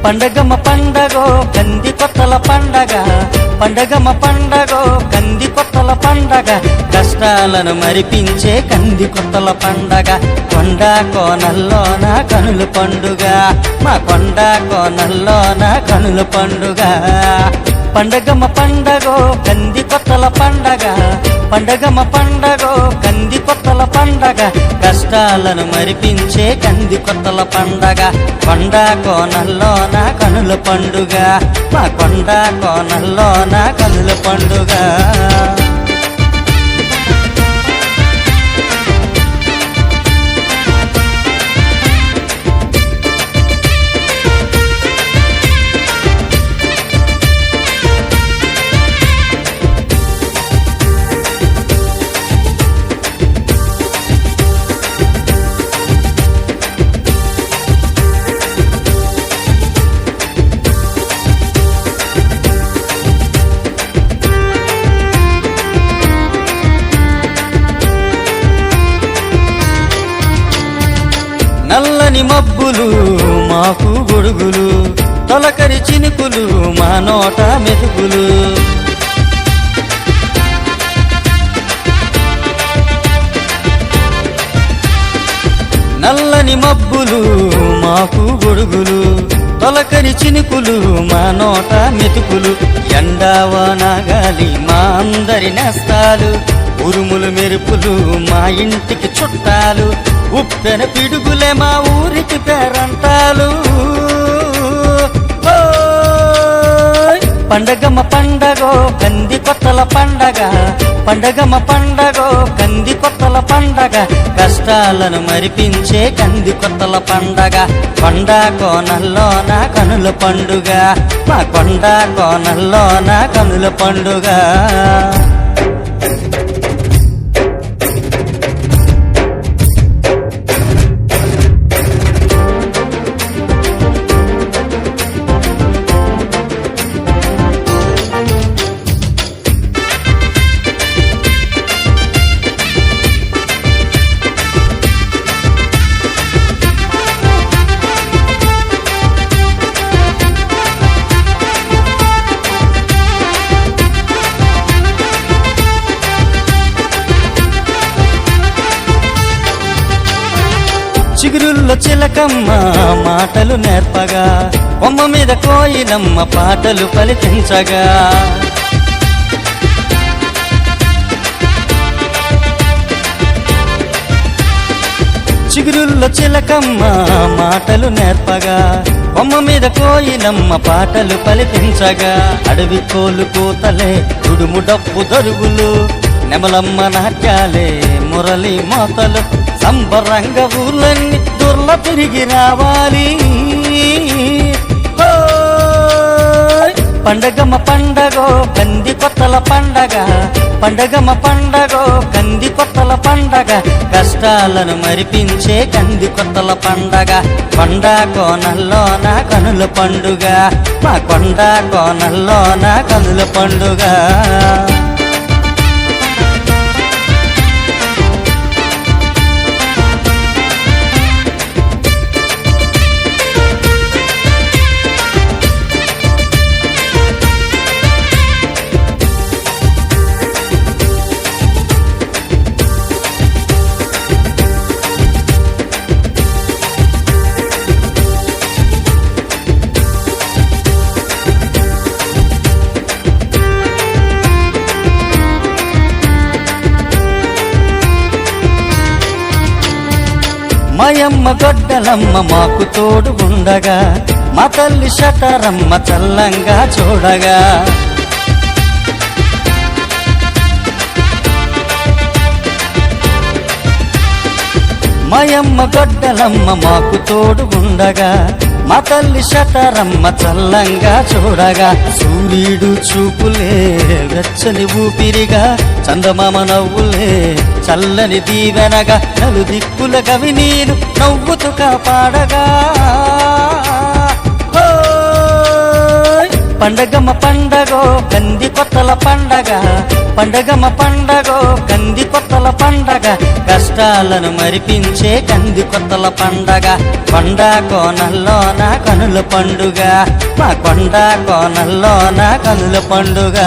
పండగమ్మ పండగో కంది కొత్తల పండగ, పండగమ్మ పండగో కంది కొత్తల పండగ, కష్టాలను మరిపించే కంది కొత్తల పండగ. కొండ కోనల్లోన కనుల పండుగ, మా కొండ కోనల్లోన కనుల పండుగ. పండగమ్మ పండగో కంది కొత్తల పండగ, పండగమ్మ పండగో కంది కొత్తల పండగ, కష్టాలను మరిపించే కంది కొత్తల పండగ. కొండ కోనల్లోన కనుల పండుగ, మా కొండ కోనల్లోన కనుల పండుగ. నల్లని మబ్బులు మాకు గొడుగులు, తొలకరి చినుకులు మా నోట మెతుకులు. నల్లని మబ్బులు మాకు గొడుగులు, తొలకరి చినుకులు మా నోట మెతుకులు. ఎండావాన గాలి మా అందరి నేస్తాలు, ఉరుములు మెరుపులు మా ఇంటికి చుట్టాలు, ఉప్పెన పిడుగులే మా ఊరికి పేరంటాలు. పండగమ్మ పండగో కంది కొత్తల పండగ, పండగమ్మ పండగో కంది కొత్తల పండగ, కష్టాలను మరిపించే కంది కొత్తల పండగ. కొండ కోనల్లోన కనుల పండుగ, మా కొండ కోనల్లోన కనుల పండుగ. చిగురుల్లో చిలకమ్మ మాటలు నేర్పగా, కొమ్మ మీద కోయిలమ్మ పాటలు పలికించగా. చిగురుల్లో చిలకమ్మ మాటలు నేర్పగా, కొమ్మ మీద కోయిలమ్మ పాటలు పలికించగా. అడవి కోలు కూతలే ఉడుము డప్పు దరుగులు, నెమలమ్మ నాట్యాలే మురళి మోతలు, సంబరంగ ఊర్లన్నీ దుర్ల తిరిగి రావాలి. పండగమ్మ పండగో కంది కొత్తల పండగ, పండగమ్మ పండగో కంది కొత్తల పండగ, కష్టాలను మరిపించే కంది కొత్తల పండగ. కొండ కోనల్లోన కనుల పండుగ, మా కొండ కోనల్లోన కనుల పండుగ. మాయమ్మ గొడ్డలమ్మ మాకు తోడు ఉండగా, మా తల్లి శటరమ్మ చల్లంగా చూడగా. మాయమ్మ గొడ్డలమ్మ మాకు తోడు ఉండగా, మా తల్లి శటరమ్మ చల్లంగా చూడగా. సూర్యుడు చూపులే వెచ్చని ఊపిరిగా, చందమామ నవ్వులే చల్లని దీవెనగా, నలు దిక్కుల కవి నీరు నవ్వుతూ కాపాడగా. పండగమ పండగో కంది కొత్తల పండగ, పండగమ పండగో కంది కొత్తల పండగ, కష్టాలను మరిపించే కంది కొత్తల పండగ. కొండ కోనల్లోన కనుల పండుగ, మా కొండ కోనల్లోన కనుల పండుగ.